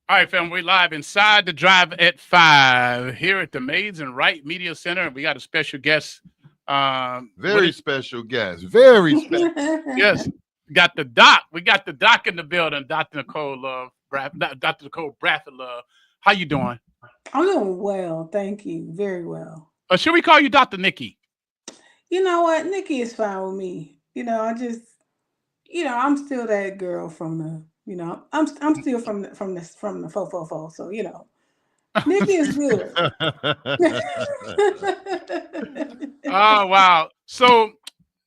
All right, fam, we live inside the Drive at 5 here at the Maids and Right Media Center. We got a special guest. What Very is, special guest. Very special. yes, got the doc. We got the doc in the building, Dr. Nicole Dr. Nicole Bradford Love. How you doing? I'm doing well, thank you. Very well. Should we call you Dr. Nikki? You know what? Nikki is fine with me. I'm still that girl from I'm still from the 444. So, Nikki is good. Oh, wow. So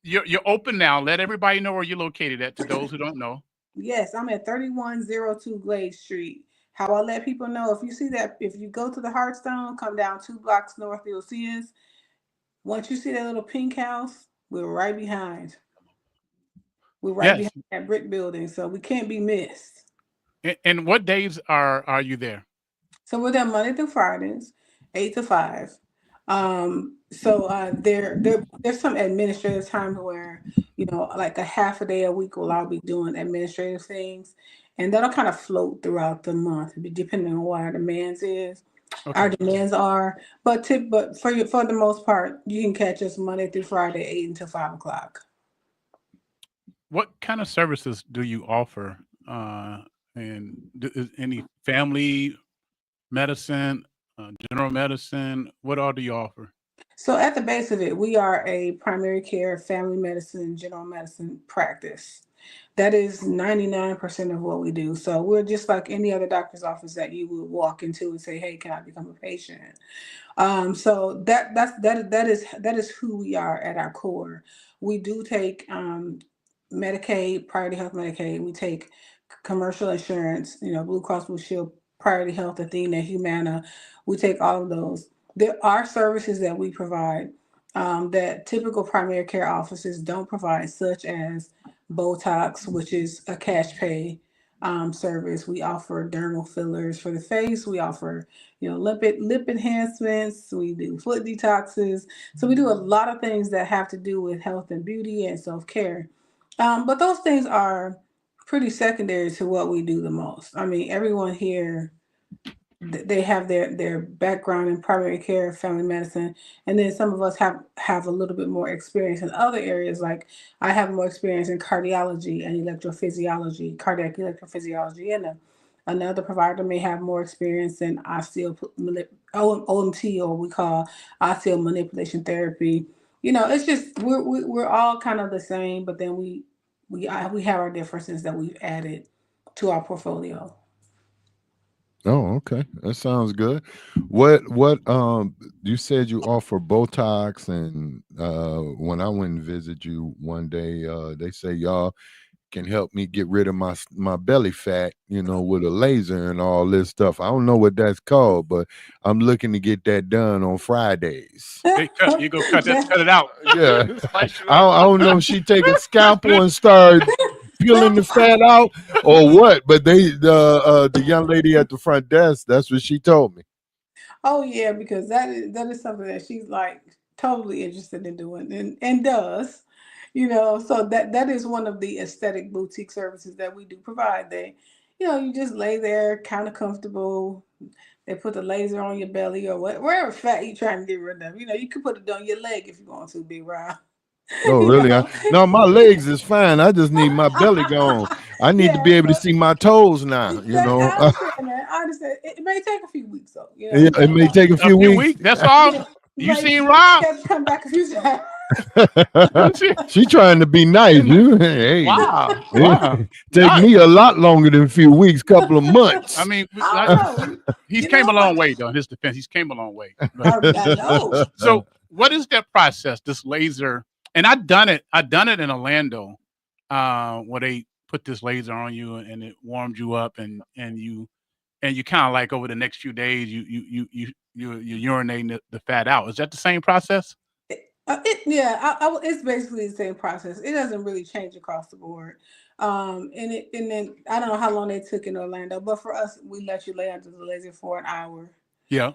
you're open now. Let everybody know where you're located at to those who don't know. Yes, I'm at 3102 Glade Street. How I let people know, if you go to the Hearthstone, come down 2 blocks north, you'll see us. Once you see that little pink house, we're right behind. We're right Yes. behind that brick building, so we can't be missed. And what days are you there? So we're there Monday through Fridays, 8 to 5. There's some administrative times where, like a half a day a week will I'll be doing administrative things, and that'll kind of float throughout the month, depending on what our Okay. demands are. But for the most part, you can catch us Monday through Friday, 8 until 5 o'clock. What kind of services do you offer? Is any family medicine, general medicine? What all do you offer? So at the base of it, we are a primary care, family medicine, general medicine practice. That is 99% of what we do. So we're just like any other doctor's office that you would walk into and say, "Hey, can I become a patient?" So that is who we are at our core. We do take Medicaid, Priority Health Medicaid. We take commercial insurance, Blue Cross Blue Shield, Priority Health, Athena, Humana. We take all of those. There are services that we provide that typical primary care offices don't provide, such as Botox, which is a cash pay service. We offer dermal fillers for the face. We offer, lip enhancements. We do foot detoxes. So we do a lot of things that have to do with health and beauty and self care. But those things are pretty secondary to what we do the most. I mean, everyone here, they have their background in primary care, family medicine, and then some of us have a little bit more experience in other areas. Like I have more experience in cardiology and electrophysiology, cardiac electrophysiology, and another provider may have more experience in OMT, or we call osteo manipulation therapy. It's just we're all kind of the same, but then we have our differences that we've added to our portfolio. Oh, okay. That sounds good. What you said you offer Botox, and when I went and visit you one day, they say y'all can help me get rid of my belly fat, with a laser and all this stuff. I don't know what that's called, but I'm looking to get that done on Fridays. You go cut it out. Yeah. Slice you I up. don't know if she take a scalpel and start peeling the fat out or what, but the young lady at the front desk, that's what she told me. Oh yeah, because that is something that she's like totally interested in doing and does. So that is one of the aesthetic boutique services that we do provide. You just lay there kind of comfortable. They put the laser on your belly or wherever fat you trying to get rid of. You could put it on your leg if you want to, be Rob. Oh, you really? know. No, my legs is fine. I just need my belly gone. I need to Yeah, be able to so see my toes now. I understand that. I understand. It may take a few weeks though. Yeah, You it may gotta take a A few few weeks. weeks. That's all. yeah, You right. seen You Rob? have to come back a few times. She trying to be nice. Hey, Wow. Wow. it take Y'all, me a lot longer than a few weeks, couple of I months. mean, I don't know. he's You came know a long what? way, though. In his defense, he's came a long way. But I know. so, what is that process? This laser, and I done it. I done it in Orlando, where they put this laser on you and it warmed you up, and you kind of like over the next few days, you urinating the fat out. Is that the same process? It's basically the same process. It doesn't really change across the board. And then I don't know how long they took in Orlando, but for us, we let you lay under the laser for an hour. Yeah.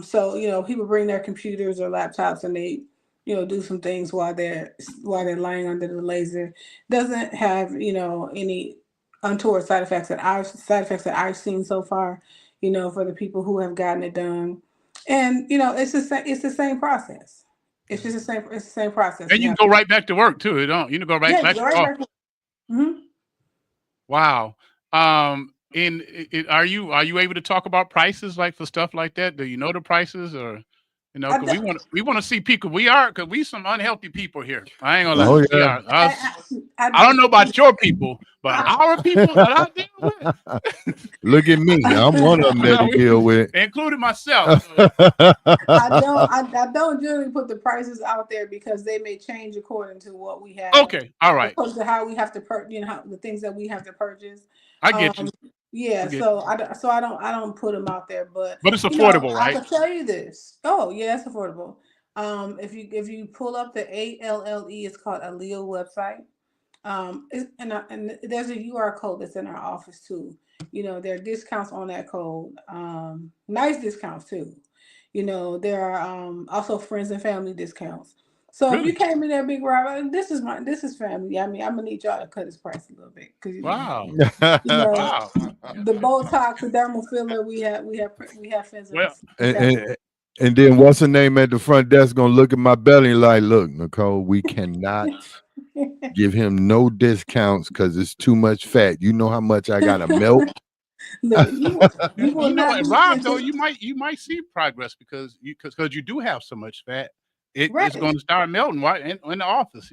So people bring their computers or laptops and they, do some things while they're lying under the laser. Doesn't have any untoward side effects that I've seen so far. For the people who have gotten it done, and it's the same process. It's just the same. It's the same process. And You you have can go right back to work too. You can go right yeah, back go to right the back. office. Mm-hmm. Wow. And are you able to talk about prices like for stuff like that? Do you know the prices or I, because we want to see people. We are because we some unhealthy people here. I ain't gonna lie. Oh We yeah. are us. I I don't do. know about your people, but our people that I deal with, Look at me. I'm one of them that he deal with. including myself. So, I don't generally put the prices out there because they may change according to what we have, okay, all right, according to how we have to the things that we have to purchase. I get Um, you. I yeah, get you. so I don't put them out there, but But it's affordable, I right? can tell you this. Oh yeah, it's affordable. If you pull up the ALLE, it's called Allele website. And there's a UR code that's in our office too. There are discounts on that code. Nice discounts too. There are also friends and family discounts. So if you Really? came in there, Big Rob, this is family. I mean, I'm gonna need y'all to cut his price a little bit because Wow, you know wow. Yeah. the Botox, the dermal filler. We have friends Well, and and, family. and then what's her name at the front desk gonna look at my belly like, look, Nicole, we cannot give him no discounts because it's too much fat. You know how much I gotta melt. Look, you will you know not what, be Rob? Though you might see progress because you do have so much fat. It's right. going to start melting right in the office.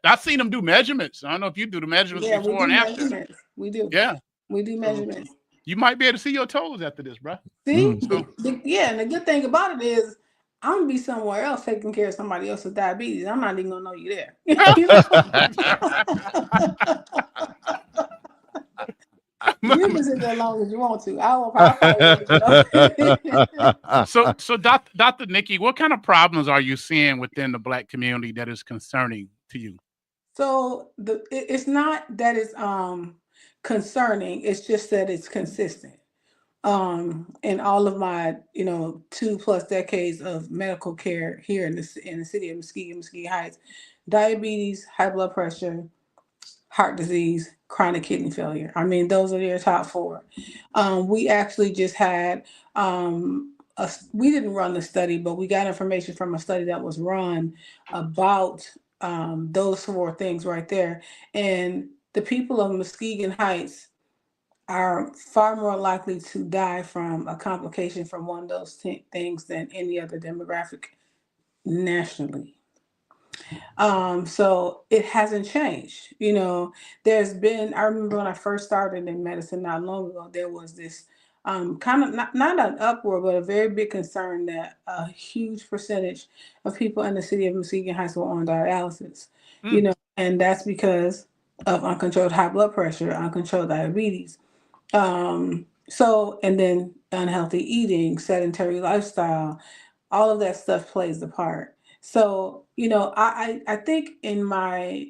I seen them do measurements. I don't know if you do the measurements Yeah, we before do and after. measurements. We do. Yeah, We do so measurements. you might be able to see your toes after this, bro. See, Mm. So yeah, and the good thing about it is I'm gonna be somewhere else taking care of somebody else's diabetes. I'm not even gonna know you there. you know, you can sit there as long as you want to. I probably won't. so Dr. Nikki, what kind of problems are you seeing within the Black community that is concerning to you? So it's not that it's concerning. It's just that it's consistent. In all of my 2+ decades of medical care here in the city of Muskegon Heights, diabetes, high blood pressure, heart disease, chronic kidney failure. I mean, those are your top four. We actually just had we didn't run the study, but we got information from a study that was run about those four things right there. And the people of Muskegon Heights are far more likely to die from a complication from one of those things than any other demographic nationally. So it hasn't changed. I remember when I first started in medicine not long ago, there was this kind of not an uproar, but a very big concern that a huge percentage of people in the city of Muskegon Heights were on dialysis. Mm, And that's because of uncontrolled high blood pressure, uncontrolled diabetes. And then unhealthy eating, sedentary lifestyle, all of that stuff plays a part. So, I think in my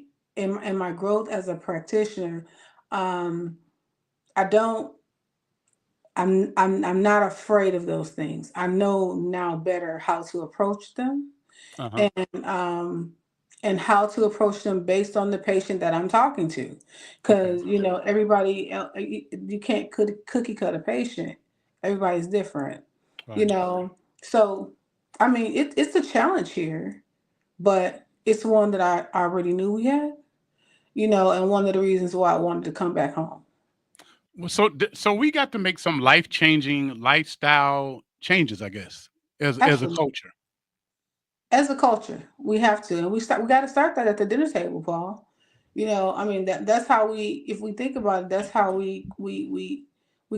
growth as a practitioner, um, I don't I'm not afraid of those things. I know now better how to approach them, uh-huh. and how to approach them based on the patient that I'm talking to, Okay. because you can't cookie cut a patient. Everybody's different, you Right. know. So, I mean, it's a challenge here, but it's one that I already knew we had, and one of the reasons why I wanted to come back home. Well, so we got to make some life-changing lifestyle changes, I guess, as a Absolutely. culture. As a culture, we have to, and we got to start that at the dinner table, Paul. I mean, that's how we, if we think about it, that's how we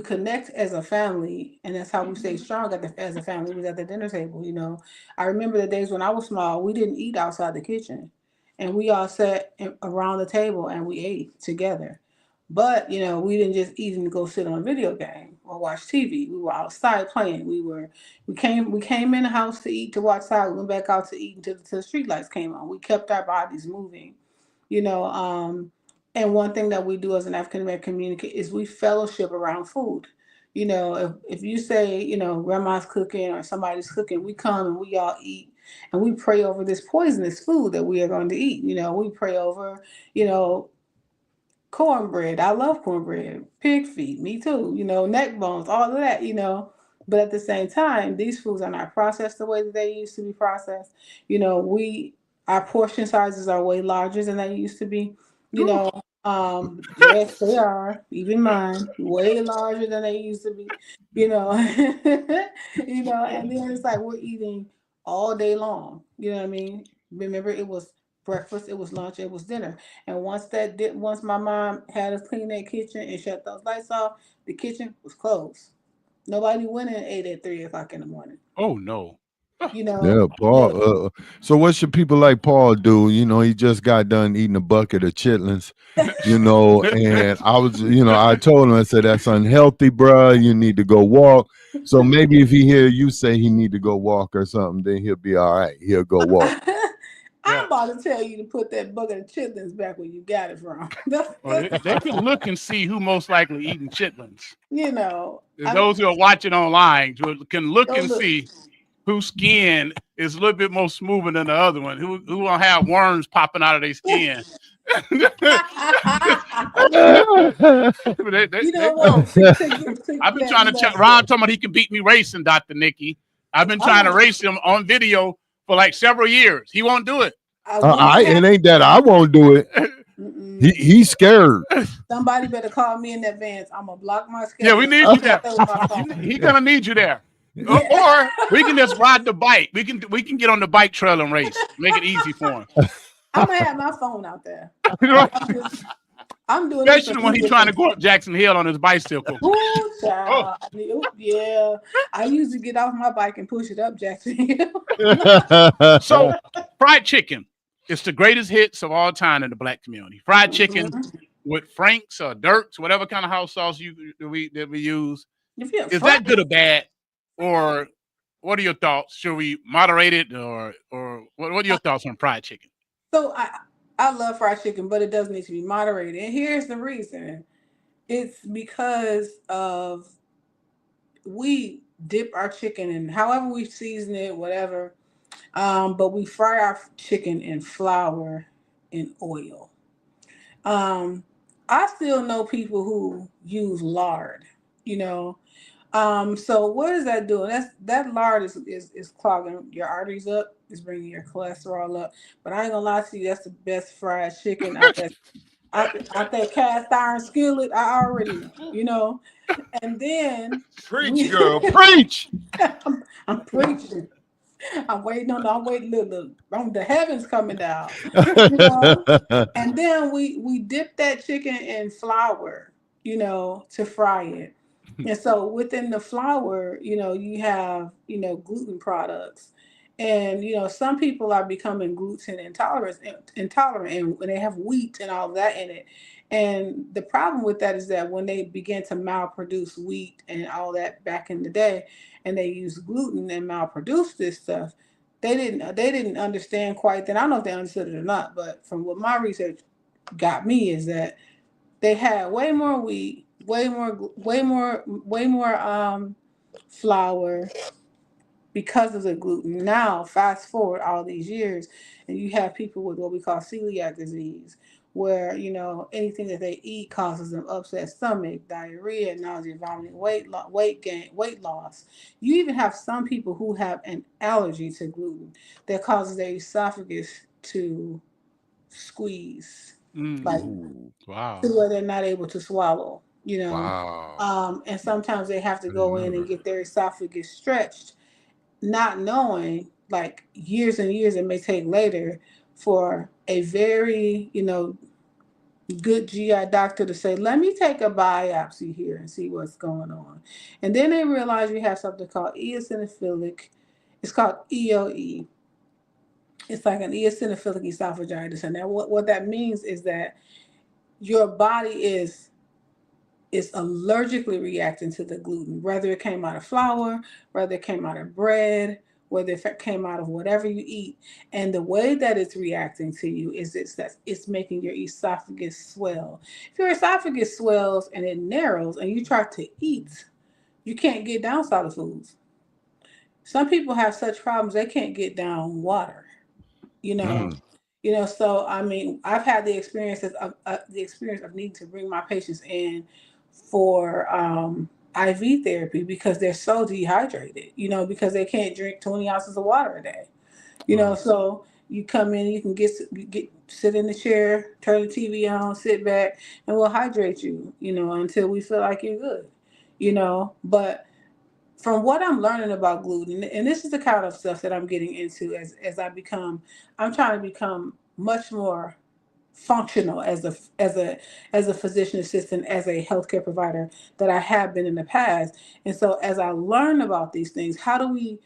connect as a family, and that's how we stay strong as a family, was at the dinner table. I remember the days when I was small, we didn't eat outside the kitchen, and we all sat around the table and we ate together. But we didn't just eat and go sit on a video game or watch TV. We were outside playing. We came in the house to eat, to watch side. We went back out to eat until the street lights came on. We kept our bodies moving, you know. And one thing that we do as an African American community is we fellowship around food. If you say, grandma's cooking or somebody's cooking, we come and we all eat, and we pray over this poisonous food that we are going to eat. We pray over, you know, cornbread. I love cornbread. Pig feet, me too. Neck bones, all of that. But at the same time, these foods are not processed the way that they used to be processed. We our portion sizes are way larger than they used to be. You Whew. know, yes, they are. Even mine, way larger than they used to be. You know, and then it's like we're eating all day long. You know what I mean? Remember, it was breakfast, it was lunch, it was dinner. And once my mom had us clean that kitchen and shut those lights off, the kitchen was closed. Nobody went and ate at 3 o'clock in the morning. Oh no. You know, Yeah, they Paul. So what should people like Paul do? He just got done eating a bucket of chitlins. And I told him, I said, that's unhealthy, bruh. You need to go walk. So maybe if he hear you say he need to go walk or something, then he'll be all right. He'll go walk. I'm Yeah. about to tell you to put that bucket of chitlins back where you got it from. Well, they can look and see who most likely eating chitlins. I mean, Those who are watching online can look go and look. see whose skin is a little bit more smoother than the other one. Who don't have worms popping out of their skin. You know No. what? To I've been that trying to check. Ron message. told me he can beat me racing, Dr. Nikki. I've been I trying to want. race him on video for like several years. He won't do it. Once I have. It ain't that I won't do it. Mm-mm. He's scared. Somebody better call me in advance. I'm gonna block my Yeah, we schedule. need you Right there. there with my phone. He gonna need you there. Yeah. Or we can just ride the bike. We can get on the bike trail and race. Make it easy for him. I'm gonna have my phone out there. I'm just. I'm doing this for Especially when he's trying to physicals. go up Jackson Hill on his bicycle. Ooh, Oh, child. Yeah. I usually get off my bike and push it up Jackson Hill. so fried chicken. It's the greatest hits of all time in the black community. Fried chicken Mhm. with Frank's or Dirk's, whatever kind of house sauce that we use. If you're Is fried, that good or bad? Or what are your thoughts? Should we moderate it or what are your thoughts on fried chicken? so I love fried chicken, but it does need to be moderated. And here's the reason. It's because of we dip our chicken in however we season it, whatever. But we fry our chicken in flour and oil. Um, I still know people who use lard. You know, so what is that doing? That lard is clogging your arteries up. It's bringing your cholesterol up. But I ain't gonna lie to you, that's the best fried chicken out that cast iron skillet. I already know. And then Preach, we, girl, preach. I'm preaching. I'm waiting. Look, the heavens coming down. You know. And then we dip that chicken in flour, to fry it. And so within the flour, you have, gluten products. And some people are becoming gluten intolerant and when they have wheat and all that in it. And the problem with that is that when they began to malproduce wheat and all that back in the day, and they use gluten and malproduce this stuff, they didn't understand quite then. I don't know if they understood it or not, but from what my research got me is that they had way more wheat, way more flour because of the gluten. Now, fast forward all these years, and you have people with what we call celiac disease, where anything that they eat causes them upset stomach, diarrhea, nausea, vomiting, weight gain, weight loss. You even have some people who have an allergy to gluten that causes their esophagus to squeeze, like Mm, Ooh, to wow. where they're not able to swallow. wow. And sometimes they have to I didn't go know in and that. get their esophagus stretched, not knowing, like, years and years it may take later for a very good GI doctor to say, let me take a biopsy here and see what's going on. And then they realize you have something called eosinophilic, it's called EOE. It's like an eosinophilic esophagitis. And that what that means is that your body is allergically reacting to the gluten, whether it came out of flour, whether it came out of bread, whether it came out of whatever you eat. And the way that it's reacting to you is it's making your esophagus swell. If your esophagus swells and it narrows and you try to eat, you can't get down solid foods. Some people have such problems they can't get down water. You know, Mm. So I mean, I've had the experience of needing to bring my patients in for IV therapy because they're so dehydrated, because they can't drink 20 ounces of water a day. Right. So you come in, you can get sit in the chair, turn the TV on, sit back, and we'll hydrate you, until we feel like you're good. But from what I'm learning about gluten, and this is the kind of stuff that I'm getting into as I'm trying to become much more functional as a physician assistant, as a healthcare provider that I have been in the past. And so as I learn about these things, how do we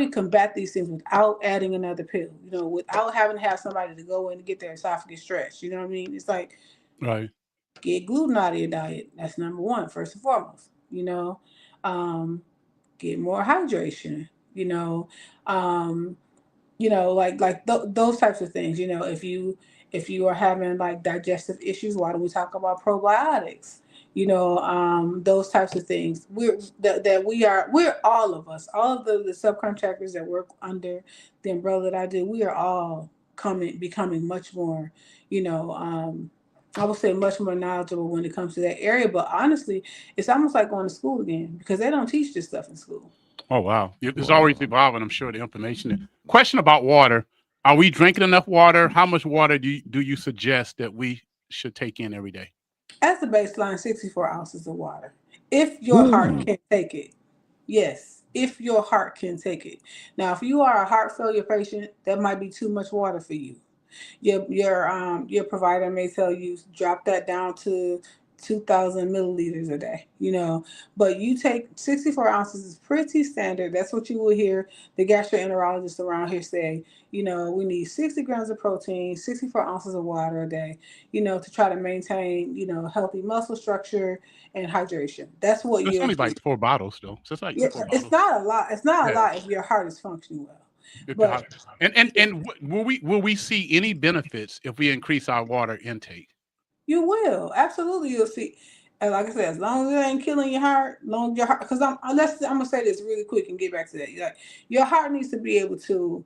combat these things without adding another pill, without having to have somebody to go in and get their esophagus stretched? You know what I mean? It's like, Right. get gluten out of your diet. That's number one, first and foremost. Um, get more hydration. Um, those types of things. If you are having like digestive issues, why do we talk about probiotics? Those types of things. We're all of us, all of the subcontractors that work under the umbrella that I do. We are all becoming much more, you know, um, I would say much more knowledgeable when it comes to that area. But honestly, it's almost like going to school again because they don't teach this stuff in school. Oh wow. It's always Wow. evolving. I'm sure the information. Question about water: are we drinking enough water? How much water do you suggest that we should take in every day? As the baseline, 64 ounces of water. If your heart Ooh. can take it. Yes, if your heart can take it. Now, if you are a heart failure patient, that might be too much water for you. Your provider may tell you drop that down to 2,000 milliliters a day. But you take 64 ounces is pretty standard. That's what you will hear the gastroenterologist around here say. We need 60 grams of protein, 64 ounces of water a day. To try to maintain healthy muscle structure and hydration. That's what It's you'll only hear. like 4 bottles, though. So it's like Yeah, four it's bottles. not a lot. It's not a Yeah. lot if your heart is functioning well. If your But heart. And will we see any benefits if we increase our water intake? you will absolutely. You'll see. And like I said, as long as it ain't killing your heart, long as your heart. Because I'm gonna say this really quick and get back to that. Like your heart needs to be able to,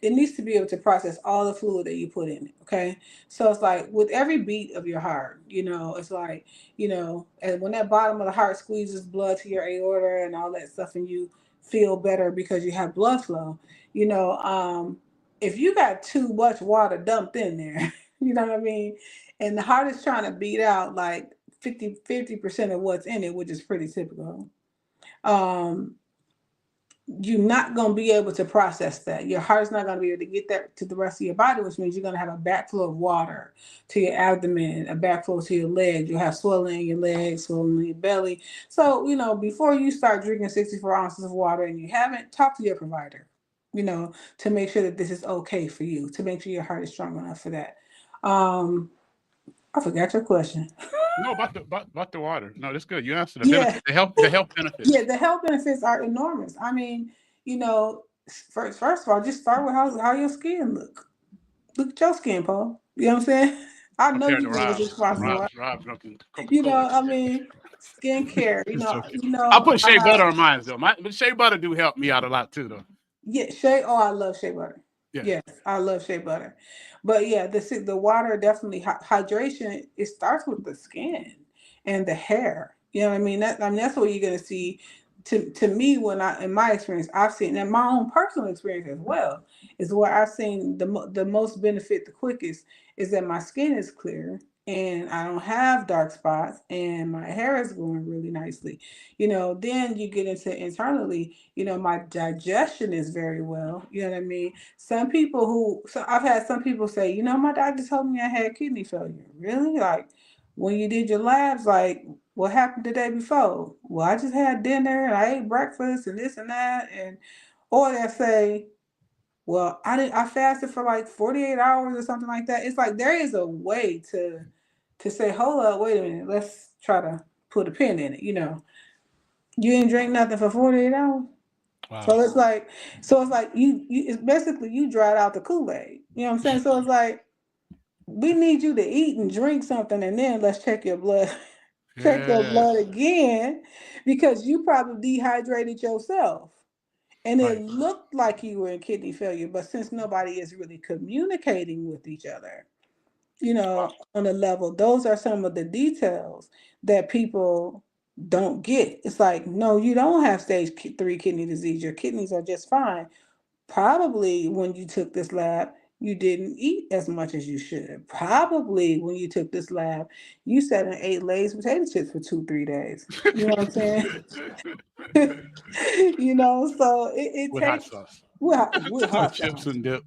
it needs to be able to process all the fluid that you put in it. Okay, so it's like with every beat of your heart, it's like and when that bottom of the heart squeezes blood to your aorta and all that stuff, and you feel better because you have blood flow. You know, if you got too much water dumped in there, you know what I mean, and the heart is trying to beat out like 50% of what's in it, which is pretty typical. Um, you're not going to be able to process that. Your heart's not going to be able to get that to the rest of your body, which means you're going to have a backflow of water to your abdomen, a backflow to your legs. You'll have swelling in your legs, swelling in your belly. So, before you start drinking 64 ounces of water and you haven't, talk to your provider, to make sure that this is okay for you, to make sure your heart is strong enough for that. Um, I forgot your question. No, about the water. No, that's good. You answered the Yeah. benefit, the health Yeah, benefits. the health benefits are enormous. I mean, first of all, just start with how your skin look. Look at your skin, Paul. You know what I'm saying? I know Compared you to drink a Rob. 6 ounces of water. Rob drinking Coca Cola. I mean, skincare. Just joking. I I put shea have butter on mine though. But shea butter do help me out a lot too though. Yeah, shea. Oh, I love shea butter. Yeah. Yes, I love shea butter. But yeah, the water definitely hydration. It starts with the skin and the hair. You know what I mean? That's what you're gonna see. To me, when in my experience, I've seen, and my own personal experience as well, is where I've seen the most benefit the quickest is that my skin is clear and I don't have dark spots and my hair is growing really nicely. Then you get into internally, my digestion is very well. You know what I mean? So I've had some people say, my doctor told me I had kidney failure. Really? Like when you did your labs, like what happened the day before? Well, I just had dinner and I ate breakfast and this and that. Or they say, well, I fasted for like 48 hours or something like that. It's like there is a way to say, hold up, wait a minute, let's try to put a pin in it. You didn't drink nothing for 48 hours. Wow. So it's like it's basically you dried out the Kool-Aid. You know what I'm saying? So it's like we need you to eat and drink something and then let's check your blood. Check your blood Yes. again because you probably dehydrated yourself. and it Right. looked like you were in kidney failure, but since nobody is really communicating with each other, Wow. on a level, those are some of the details that people don't get. It's like, no, you don't have stage 3 kidney disease. Your kidneys are just fine. Probably when you took this lab, you didn't eat as much as you should. Probably when you took this lab, you sat and ate Lay's potato chips for 2, 3 days. You know what I'm saying? So it With hot takes sauce. with No hot chips sauce. and dip.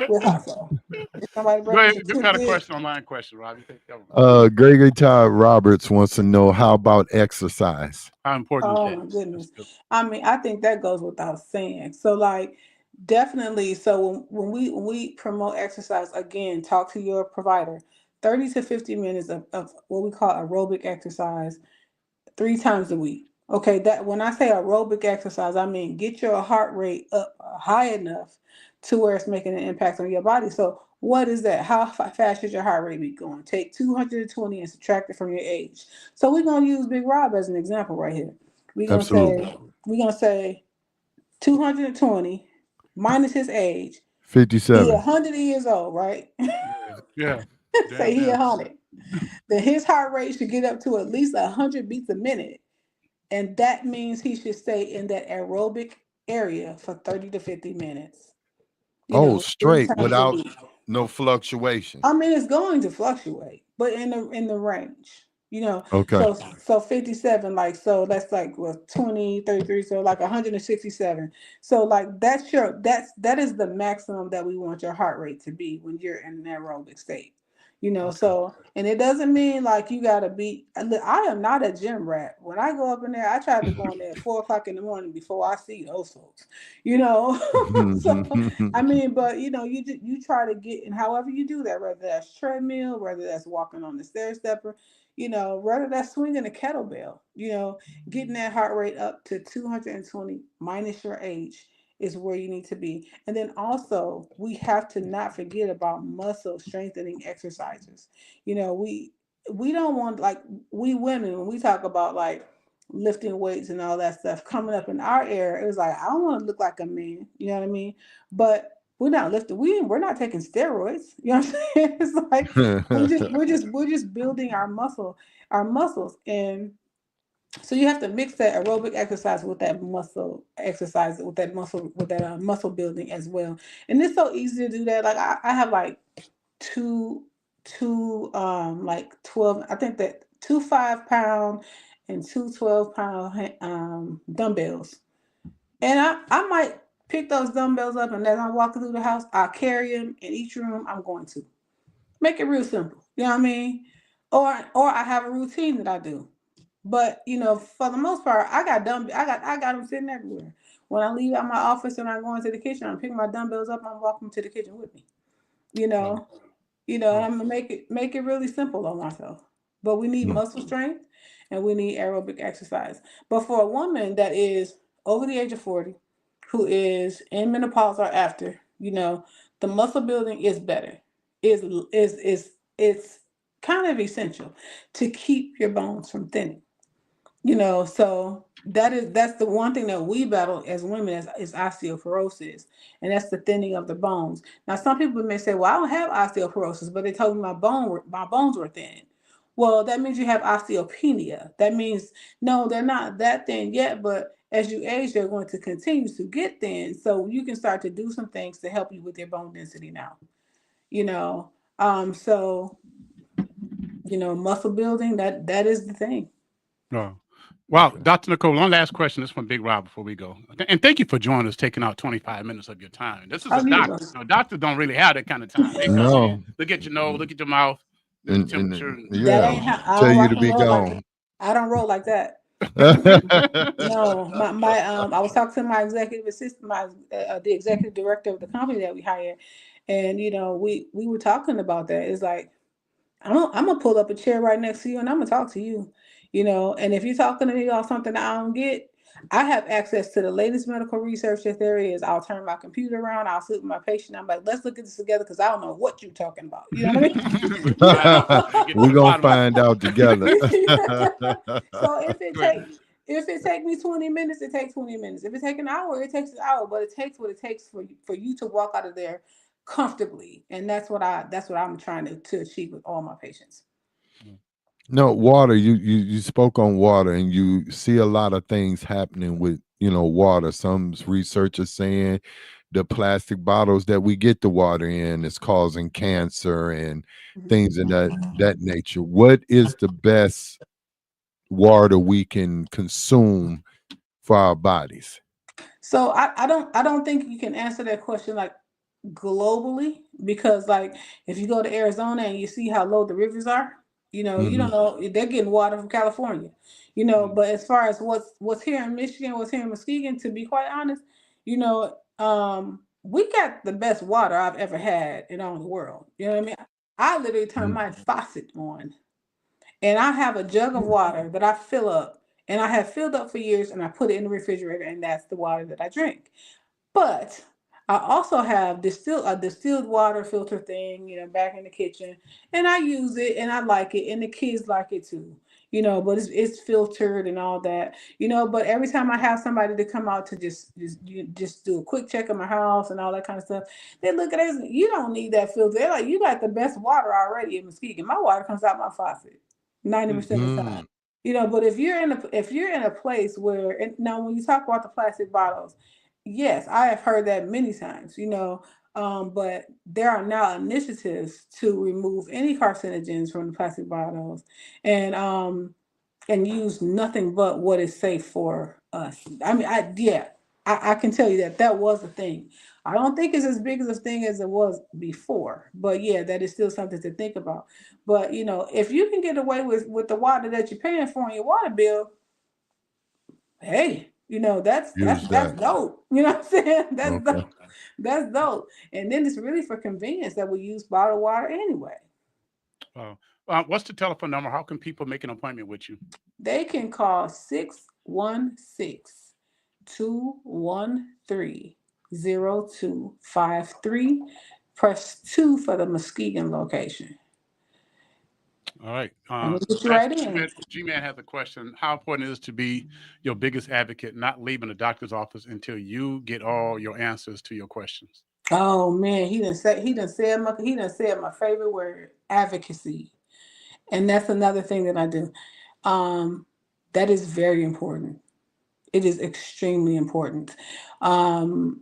With hot sauce. Is somebody Go ahead. breakfast is We too got a big. question, online question, Rob. You take that one. Gregory Todd Roberts wants to know, how about exercise? How important is Oh that? my goodness. I mean, I think that goes without saying. So like definitely so when we promote exercise, again, talk to your provider. 30 to 50 minutes of what we call aerobic exercise 3 times a week. Okay, that when I say aerobic exercise, I mean get your heart rate up high enough to where it's making an impact on your body. So what is that? How fast should your heart rate be going? Take 220 and subtract it from your age. So we're gonna use Big Rob as an example right here. We're gonna Absolutely. say we're gonna say 220 minus his age. He 57. 100 years old, right? Yeah. Yeah. Say Damn he near. 100. Then his heart rate should get up to at least 100 beats a minute. And that means he should stay in that aerobic area for 30 to 50 minutes, Oh, three straight times a without week. no fluctuation. I mean, it's going to fluctuate, but in the range, Okay. so 57, like, so that's like what 20, 33, so like 167. So like that is the maximum that we want your heart rate to be when you're in an aerobic state. Okay. So and it doesn't mean like you gotta be. Look, I am not a gym rat. When I go up in there, I try to go in there at 4 o'clock in the morning before I see those folks. You know, so I mean, but you try to get, and however you do that, whether that's treadmill, whether that's walking on the stair stepper, whether that's swinging a kettlebell, getting that heart rate up to 220 minus your age is where you need to be. And then also, we have to not forget about muscle strengthening exercises. We don't want, like, we women, when we talk about like lifting weights and all that stuff coming up in our era, it was like, I don't want to look like a man, you know what I mean? But we're not lifting, we're not taking steroids, you know what I'm saying? It's like we're just building our muscles. And so you have to mix that aerobic exercise with that muscle exercise, with that muscle building as well. And it's so easy to do that. Like I have like two like 12, I think that 2 5 pound and 2 12 pound dumbbells. And I might pick those dumbbells up, and as I'm walking through the house, I'll carry them in each room I'm going to. Make it real simple. You know what I mean? Or I have a routine that I do. But for the most part, I got them sitting everywhere. When I leave out my office and I go into the kitchen, I'm picking my dumbbells up. I'm walking to the kitchen with me. You Wow. know, and Wow. I'm gonna make it really simple on myself. But we need No. muscle strength and we need aerobic exercise. But for a woman that is over the age of 40, who is in menopause or after, the muscle building is better. Is kind of essential to keep your bones from thinning. So that's the one thing that we battle as women is osteoporosis, and that's the thinning of the bones. Now, some people may say, "Well, I don't have osteoporosis," but they told me my bones were thin. Well, that means you have osteopenia. That means no, they're not that thin yet, but as you age, they're going to continue to get thin. So you can start to do some things to help you with your bone density now. You know, so muscle building, that is the thing. Oh. Wow, Dr. Nicole, one last question. This from Big Rob before we go. And thank you for joining us, taking out 25 minutes of your time. This is a Oh, you doctor. welcome. Doctors don't really have that kind of time. They come in, No. look at your nose, look at your mouth, look at the temperature. And That yeah, ain't how I tell don't you rock to and be roll like gone. that. I don't roll like that. No, my I was talking to my executive assistant, the executive director of the company that we hired, and we were talking about that. It's like I'm gonna pull up a chair right next to you and I'm gonna talk to you, and if you're talking to me about something I don't get, I have access to the latest medical research that there is. I'll turn my computer around, I'll sit with my patient, I'm like, let's look at this together because I don't know what you're talking about. You know what I mean? Find out. Get to We're the gonna bottom of find out together. So if it it. takes If it takes me 20 minutes, it takes 20 minutes. If it takes an hour, it takes an hour. But it takes what it takes for you to walk out of there comfortably. And that's what I'm trying to achieve with all my patients. No, water. You spoke on water, and you see a lot of things happening with water. Some researchers saying the plastic bottles that we get the water in is causing cancer and things of that nature. What is the best water we can consume for our bodies? So I don't think you can answer that question like globally, because like if you go to Arizona and you see how low the rivers are, you don't know they're getting water from California, but as far as what's here in Michigan, what's here in Muskegon, to be quite honest, we got the best water I've ever had in all the world. You know what I mean? I literally turn my faucet on and I have a jug of water that I fill up, and I have filled up for years, and I put it in the refrigerator, and that's the water that I drink. But I also have a distilled water filter thing, back in the kitchen, and I use it, and I like it, and the kids like it too. But it's filtered and all that. But every time I have somebody to come out to just do a quick check of my house and all that kind of stuff, they look at it. You don't need that filter. They're like, you got the best water already in Muskegon. My water comes out my faucet 90% of the time. But if you're in a place where, and now when you talk about the plastic bottles, yes, I have heard that many times, but there are now initiatives to remove any carcinogens from the plastic bottles and use nothing but what is safe for us. I mean, I can tell you that was a thing. I don't think it's as big of a thing as it was before, but yeah, that is still something to think about. But if you can get away with the water that you're paying for on your water bill, hey, that's dope. You know what I'm saying? That's dope. That's dope. And then it's really for convenience that we use bottled water anyway. What's the telephone number? How can people make an appointment with you? They can call 616-213-0253. Press 2 for the Muskegon location. All right. We'll get you right in. G-Man has a question. How important it is to be your biggest advocate, not leaving the doctor's office until you get all your answers to your questions? Oh man, he done said my favorite word, advocacy. And that's another thing that I do. That is very important. It is extremely important. Even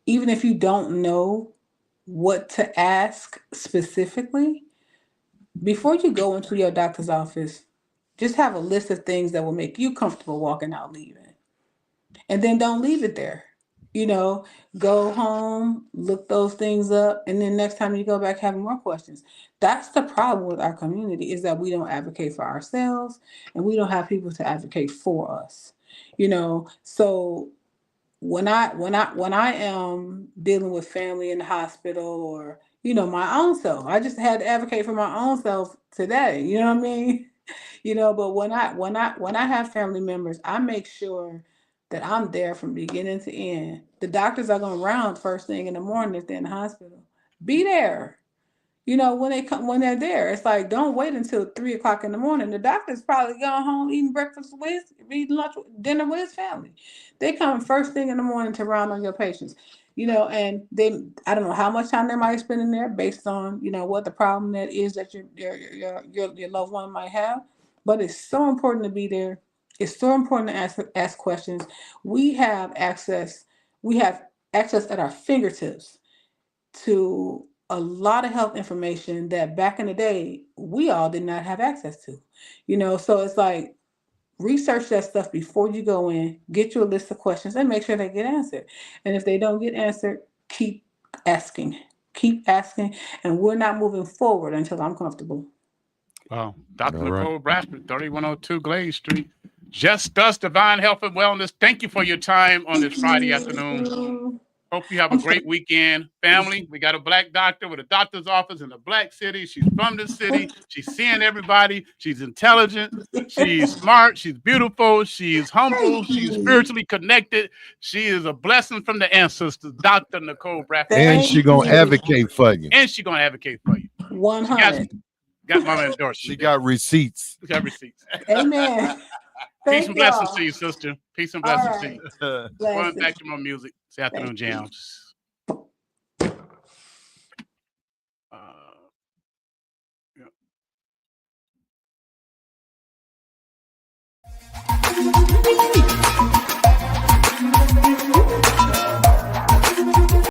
if you don't know what to ask specifically, before you go into your doctor's office, just have a list of things that will make you comfortable walking out leaving. And then don't leave it there. Go home, look those things up, and then next time you go back having more questions. That's the problem with our community, is that we don't advocate for ourselves and we don't have people to advocate for us. So when I am dealing with family in the hospital, or my own self, I just had to advocate for my own self today. You know what I mean? But when I have family members, I make sure that I'm there from beginning to end. The doctors are going to round first thing in the morning if they're in the hospital. Be there. When they're there, it's like, don't wait until 3 o'clock in the morning. The doctor's probably going home eating dinner with his family. They come first thing in the morning to round on your patients. And I don't know how much time they might spend in there based on, what the problem that is that your loved one might have. But it's so important to be there. It's so important to ask questions. We have access at our fingertips to a lot of health information that back in the day we all did not have access to. So it's like, research that stuff before you go in, get you a list of questions and make sure they get answered. And if they don't get answered, keep asking, and we're not moving forward until I'm comfortable. Wow. Dr. Nicole Bradford, 3102 Glaze Street. Just Us Divine Health and Wellness. Thank you for your time on this Friday afternoon. Hope you have a great weekend. Family, we got a Black doctor with a doctor's office in the Black city. She's from the city. She's seeing everybody. She's intelligent. She's smart. She's beautiful. She's humble. She's spiritually connected. She is a blessing from the ancestors, Dr. Nicole Bradford. And she's going to advocate for you. 100. Got my endorsement. She got receipts. Amen. Peace and Thank blessings to y'all. you, sister. Peace and All blessings to right. you. Going Blessings. back to my music. It's afternoon Thank you. jams. Yeah.